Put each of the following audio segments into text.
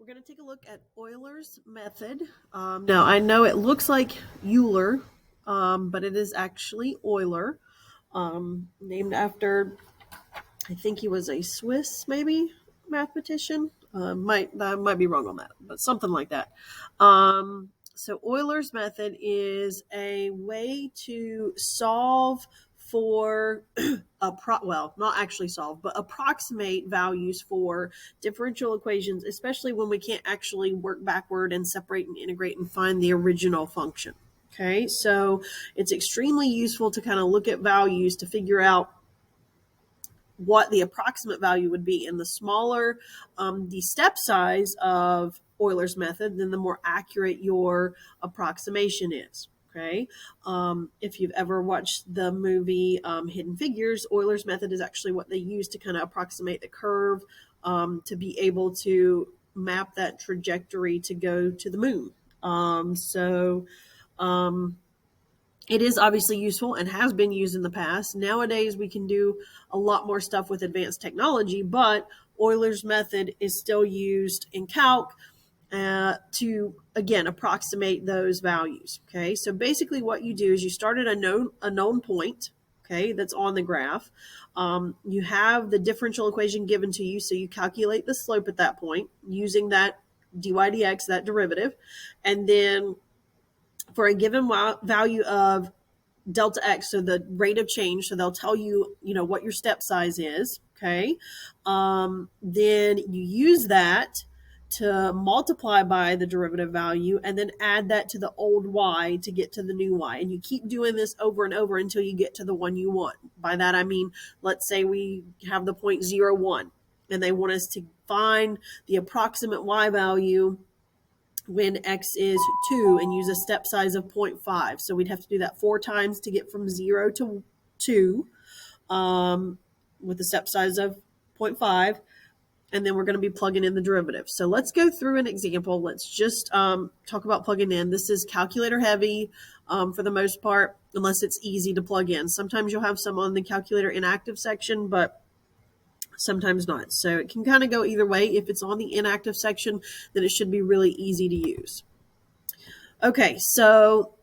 We're going to take a look at Euler's method. Now, I know it looks like Euler, but it is actually Euler, named after, I think he was a Swiss, maybe, mathematician. I might be wrong on that, but something like that. So Euler's method is a way to solve for not actually solve, but approximate values for differential equations, especially when we can't actually work backward and separate and integrate and find the original function. Okay, so it's extremely useful to kind of look at values to figure out what the approximate value would be. And the smaller the step size of Euler's method, then the more accurate your approximation is. Okay. If you've ever watched the movie Hidden Figures, Euler's method is actually what they use to kind of approximate the curve to be able to map that trajectory to go to the moon. It is obviously useful and has been used in the past. Nowadays, we can do a lot more stuff with advanced technology, but Euler's method is still used in calc to, again, approximate those values. Okay, so basically what you do is you start at a known point, okay, that's on the graph. You have the differential equation given to you, so you calculate the slope at that point using that dy dx, that derivative, and then for a given value of delta x, so the rate of change, so they'll tell you, what your step size is, okay? Then you use that to multiply by the derivative value and then add that to the old y to get to the new y. And you keep doing this over and over until you get to the one you want. By that, I mean, let's say we have the 0.01 and they want us to find the approximate y value when x is 2 and use a step size of 0.5. So we'd have to do that 4 times to get from 0 to 2 with a step size of 0.5. And then we're going to be plugging in the derivative. So let's go through an example. Let's just talk about plugging in. This is calculator heavy for the most part, unless it's easy to plug in. Sometimes you'll have some on the calculator inactive section, but sometimes not. So it can kind of go either way. If it's on the inactive section, then it should be really easy to use. Okay, so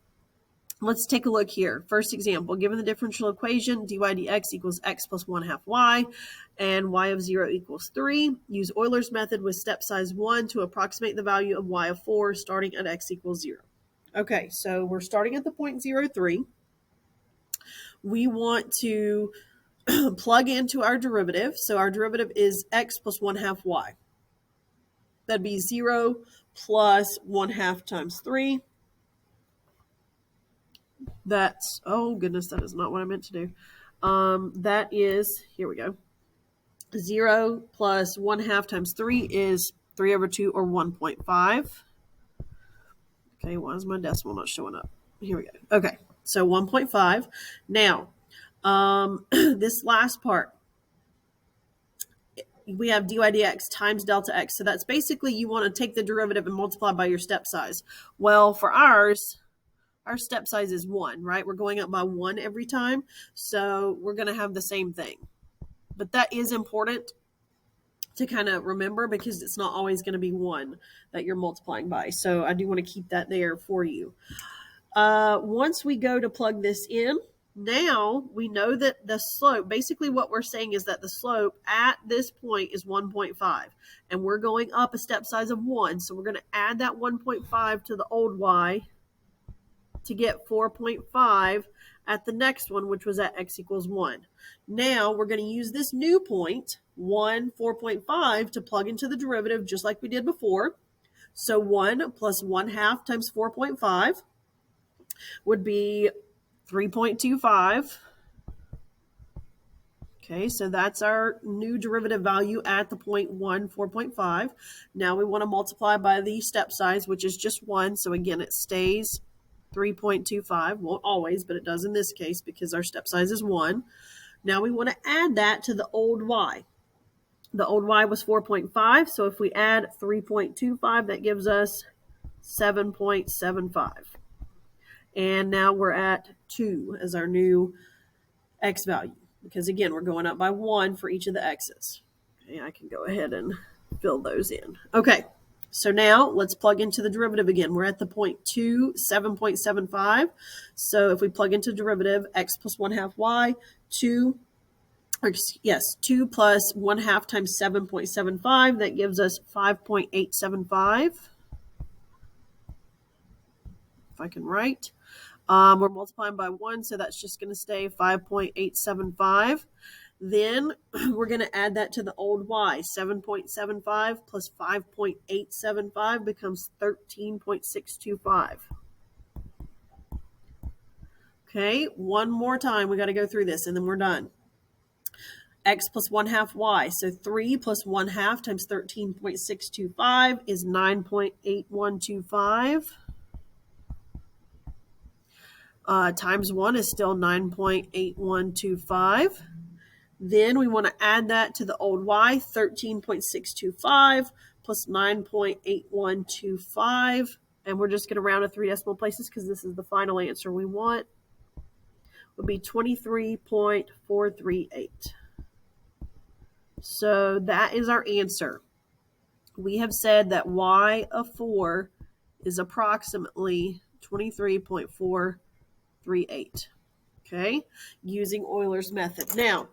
let's take a look here. First example, given the differential equation, dy dx equals x plus 1/2 y, and y of 0 equals 3. Use Euler's method with step size 1 to approximate the value of y of 4, starting at x equals 0. Okay, so we're starting at the 0.03. We want to plug into our derivative. So our derivative is x plus 1/2 y. That'd be 0 plus 1/2 times 3. That's, oh goodness, that is not what I meant to do. That is, here we go. 0 plus 1/2 times 3 is 3/2 or 1.5. Okay, why is my decimal not showing up? Here we go. Okay, so 1.5. Now, this last part, we have dy dx times delta x. So that's basically you want to take the derivative and multiply by your step size. Well, for ours, our step size is 1, right? We're going up by 1 every time. So we're going to have the same thing. But that is important to kind of remember because it's not always going to be 1 that you're multiplying by. So I do want to keep that there for you. Once we go to plug this in, now we know that the slope, basically what we're saying is that the slope at this point is 1.5 and we're going up a step size of 1. So we're going to add that 1.5 to the old y to get 4.5 at the next one, which was at x equals 1. Now we're going to use this new point, 4.5, to plug into the derivative just like we did before. So 1 plus 1/2 times 4.5 would be 3.25. Okay, so that's our new derivative value at the point 1, 4.5. Now we want to multiply by the step size, which is just 1. So again, it stays 3.25. Won't always, but it does in this case because our step size is 1. Now we want to add that to the old y. The old y was 4.5. So if we add 3.25, that gives us 7.75. And now we're at 2 as our new x value. Because again, we're going up by 1 for each of the x's. Okay, I can go ahead and fill those in. Okay, So now let's plug into the derivative again. We're at the point 2, 7.75. So if we plug into derivative, x plus 1/2 y, 2 plus 1/2 times 7.75, that gives us 5.875. If I can write. We're multiplying by 1, so that's just going to stay 5.875. Then we're going to add that to the old y. 7.75 plus 5.875 becomes 13.625. Okay, one more time. We got to go through this, and then we're done. X plus 1/2 y. So 3 plus 1/2 times 13.625 is 9.8125. Times 1 is still 9.8125. Then we want to add that to the old y, 13.625 plus 9.8125. And we're just going to round to 3 decimal places because this is the final answer we want. Would be 23.438. So that is our answer. We have said that y of 4 is approximately 23.438. Okay, using Euler's method. Now,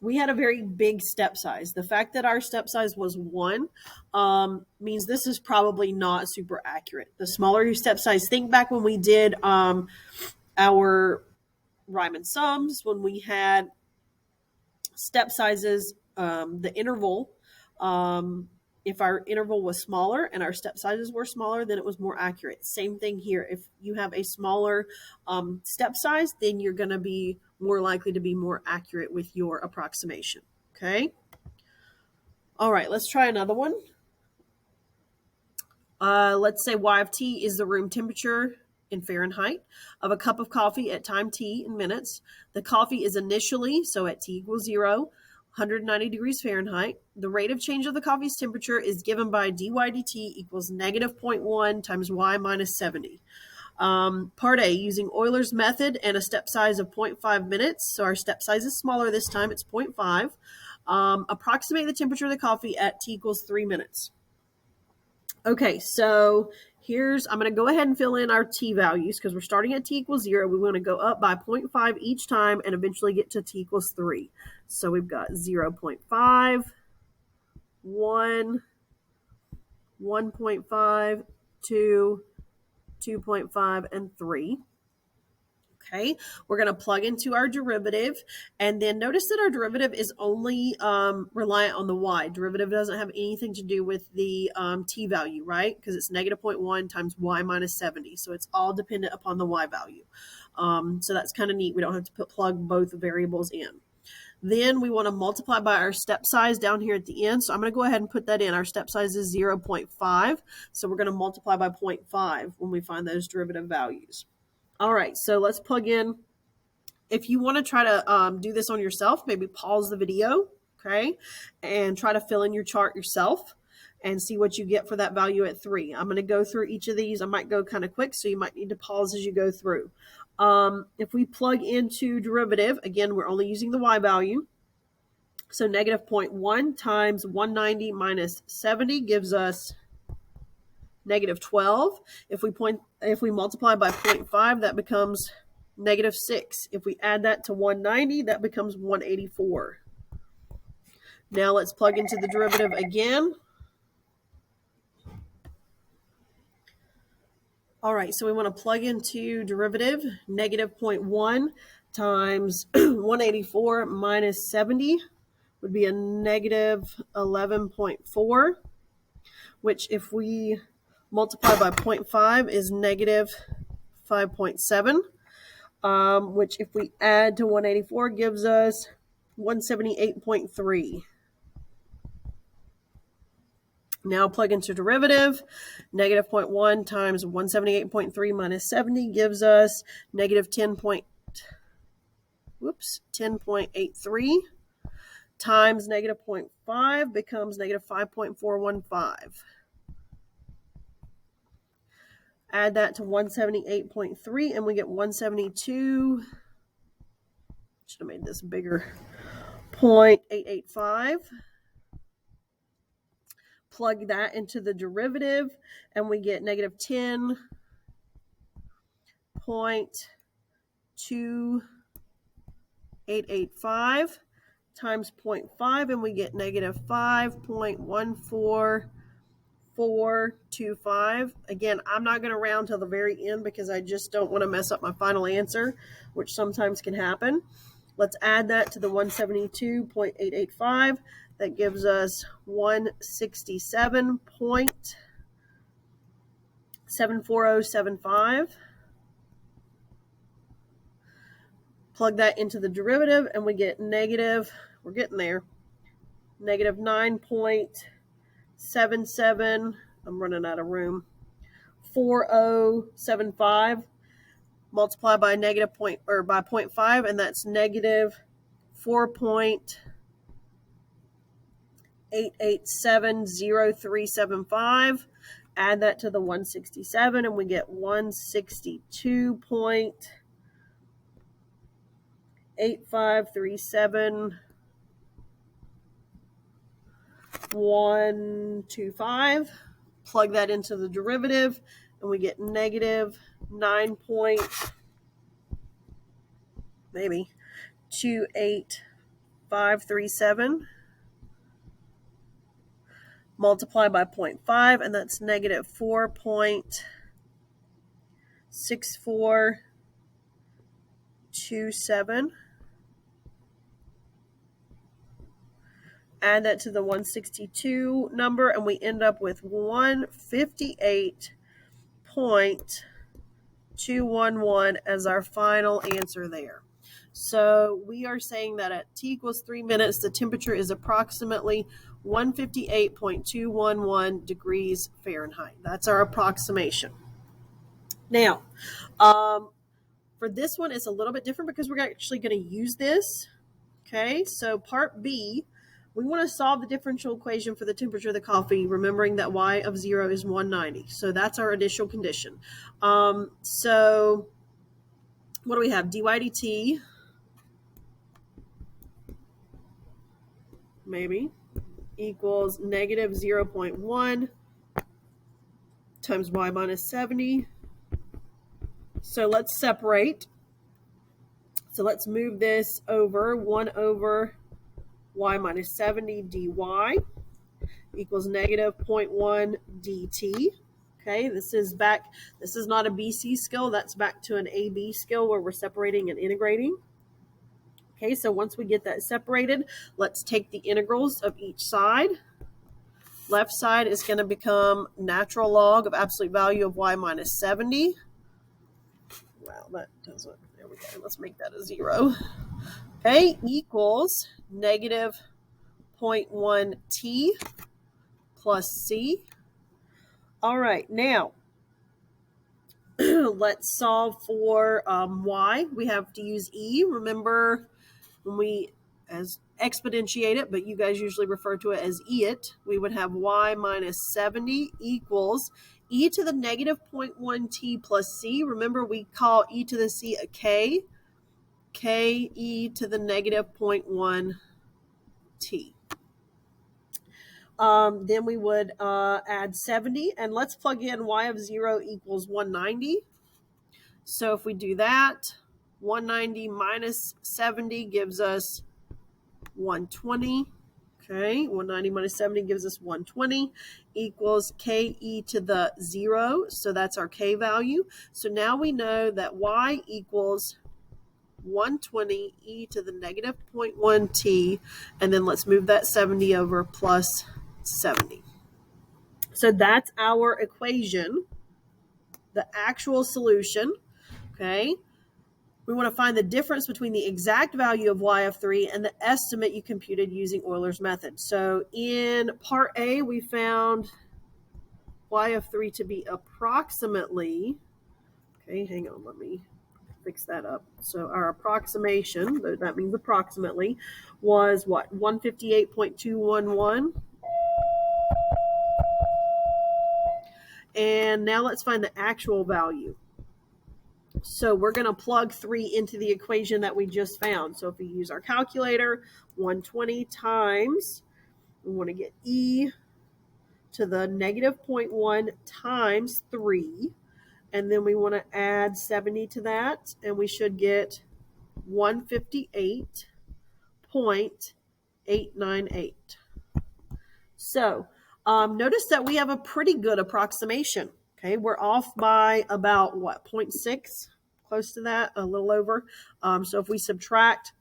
we had a very big step size. The fact that our step size was 1 means this is probably not super accurate. The smaller your step size, think back when we did our Riemann sums, when we had step sizes, the interval, if our interval was smaller and our step sizes were smaller, then it was more accurate. Same thing here. If you have a smaller step size, then you're going to be more likely to be more accurate with your approximation. Okay? All right, let's try another one. Let's say y of t is the room temperature in Fahrenheit of a cup of coffee at time t in minutes. The coffee is initially, so at t equals 0, 190 degrees Fahrenheit. The rate of change of the coffee's temperature is given by dy dt equals negative 0.1 times y minus 70. Part A, using Euler's method and a step size of 0.5 minutes. So our step size is smaller this time. It's 0.5. Approximate the temperature of the coffee at t equals 3 minutes. Okay, so I'm going to go ahead and fill in our t values because we're starting at t equals 0. We want to go up by 0.5 each time and eventually get to t equals 3. So we've got 0.5, 1, 1.5, 2, 2.5, and 3. Okay, we're going to plug into our derivative, and then notice that our derivative is only reliant on the y. Derivative doesn't have anything to do with the t value, right? Because it's negative 0.1 times y minus 70. So it's all dependent upon the y value. So that's kind of neat. We don't have to plug both variables in. Then we want to multiply by our step size down here at the end. So I'm going to go ahead and put that in. Our step size is 0.5. So we're going to multiply by 0.5 when we find those derivative values. All right, so let's plug in. If you want to try to do this on yourself, maybe pause the video, okay, and try to fill in your chart yourself and see what you get for that value at 3. I'm going to go through each of these. I might go kind of quick, so you might need to pause as you go through. If we plug into derivative, again, we're only using the y value. So negative 0.1 times 190 minus 70 gives us negative 12. If we multiply by 0.5, that becomes negative 6. If we add that to 190, that becomes 184. Now let's plug into the derivative again. All right, so we want to plug into derivative. Negative 0.1 times 184 minus 70 would be a negative 11.4, which if we multiply by 0.5 is negative 5.7, which if we add to 184 gives us 178.3. Now plug into derivative. Negative 0.1 times 178.3 minus 70 gives us negative 10.83 times negative 0.5 becomes negative 5.415. Add that to 178.3 and we get 172. Should have made this bigger. 0.885. plug that into the derivative, and we get negative 10.2885 times 0.5, and we get negative 5.14425. Again, I'm not going to round till the very end because I just don't want to mess up my final answer, which sometimes can happen. Let's add that to the 172.885. That gives us 167.74075. Plug that into the derivative, and we get negative, we're getting there, negative 9.77, I'm running out of room, 4075, multiply by negative point, or by 0.5, and that's negative 4.8870375. Add that to the 167, and we get 162.8537.125. Plug that into the derivative, and we get negative 9.28537. Multiply by 0.5, and that's negative 4.6427. Add that to the 162 number, and we end up with 158.211 as our final answer there. So we are saying that at T equals 3 minutes, the temperature is approximately 158.211 degrees Fahrenheit. That's our approximation. Now, for this one, it's a little bit different because we're actually going to use this. Okay, so part B, we want to solve the differential equation for the temperature of the coffee, remembering that y of 0 is 190. So that's our initial condition. So what do we have? dy dt, maybe, equals negative 0.1 times y minus 70. So let's separate. So let's move this over. 1 over y minus 70 dy equals negative 0.1 dt. Okay, this is not a BC scale. That's back to an AB scale where we're separating and integrating. Okay, so once we get that separated, let's take the integrals of each side. Left side is going to become natural log of absolute value of y minus 70. Wow, that doesn't, there we go. Let's make that a 0. Okay, equals negative 0.1 t plus c. All right, now let's solve for y. We have to use e. Remember when we exponentiate it, but you guys usually refer to it as it, we would have y minus 70 equals e to the negative 0.1 t plus c. Remember, we call e to the c a k. K e to the negative 0.1 t. Then we would add 70, and let's plug in y of 0 equals 190. So if we do that, 190 minus 70 gives us 120. Okay, 190 minus 70 gives us 120 equals k e to the 0. So that's our k value. So now we know that y equals 120 e to the negative 0.1 t, and then let's move that 70 over plus 70. So that's our equation, the actual solution. Okay, we want to find the difference between the exact value of y of 3 and the estimate you computed using Euler's method. So in part A, we found y of 3 to be approximately, okay, hang on, let me fix that up. So our approximation, that means approximately, was what? 158.211. And now let's find the actual value. So we're going to plug 3 into the equation that we just found. So if we use our calculator, 120 times, we want to get e to the negative 0.1 times 3. And then we want to add 70 to that, and we should get 158.898. So notice that we have a pretty good approximation. Okay, we're off by about what, 0.6, close to that, a little over. So if we subtract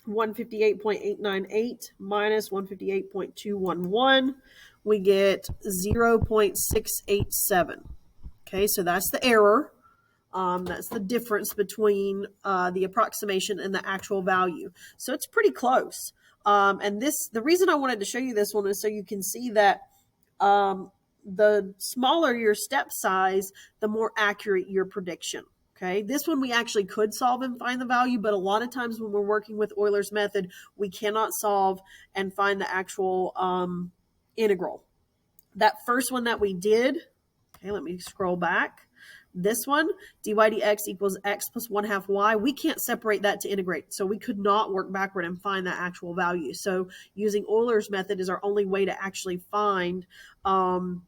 158.898 minus 158.211, we get 0.687. Okay, so that's the error. That's the difference between the approximation and the actual value. So it's pretty close. And the reason I wanted to show you this one is so you can see that the smaller your step size, the more accurate your prediction. Okay, this one we actually could solve and find the value, but a lot of times when we're working with Euler's method, we cannot solve and find the actual integral. That first one that we did, okay, let me scroll back. This one, dy dx equals x plus 1/2 y. We can't separate that to integrate, so we could not work backward and find that actual value. So using Euler's method is our only way to actually find our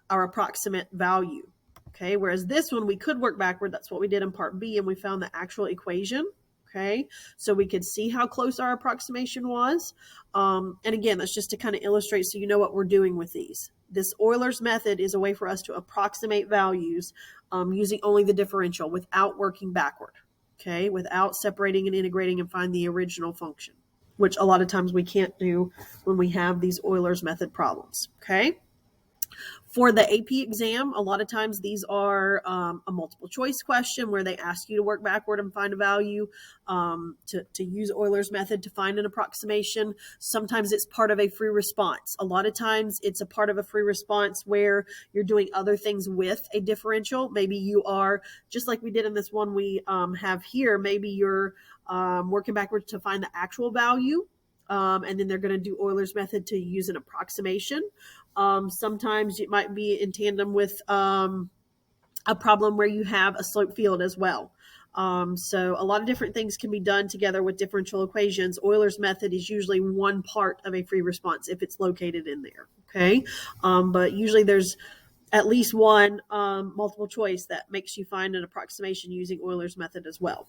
approximate value. Okay, whereas this one we could work backward. That's what we did in part B, and we found the actual equation. Okay, so we could see how close our approximation was. And again, that's just to kind of illustrate so you know what we're doing with these. This Euler's method is a way for us to approximate values using only the differential without working backward, okay, without separating and integrating and find the original function, which a lot of times we can't do when we have these Euler's method problems, okay? For the AP exam, a lot of times these are a multiple choice question where they ask you to work backward and find a value, to use Euler's method to find an approximation. Sometimes it's part of a free response. A lot of times it's a part of a free response where you're doing other things with a differential. Maybe you are, just like we did in this one we have here, maybe you're working backwards to find the actual value. And then they're going to do Euler's method to use an approximation. Sometimes it might be in tandem with a problem where you have a slope field as well. So a lot of different things can be done together with differential equations. Euler's method is usually one part of a free response if it's located in there. Okay, but usually there's at least one multiple choice that makes you find an approximation using Euler's method as well.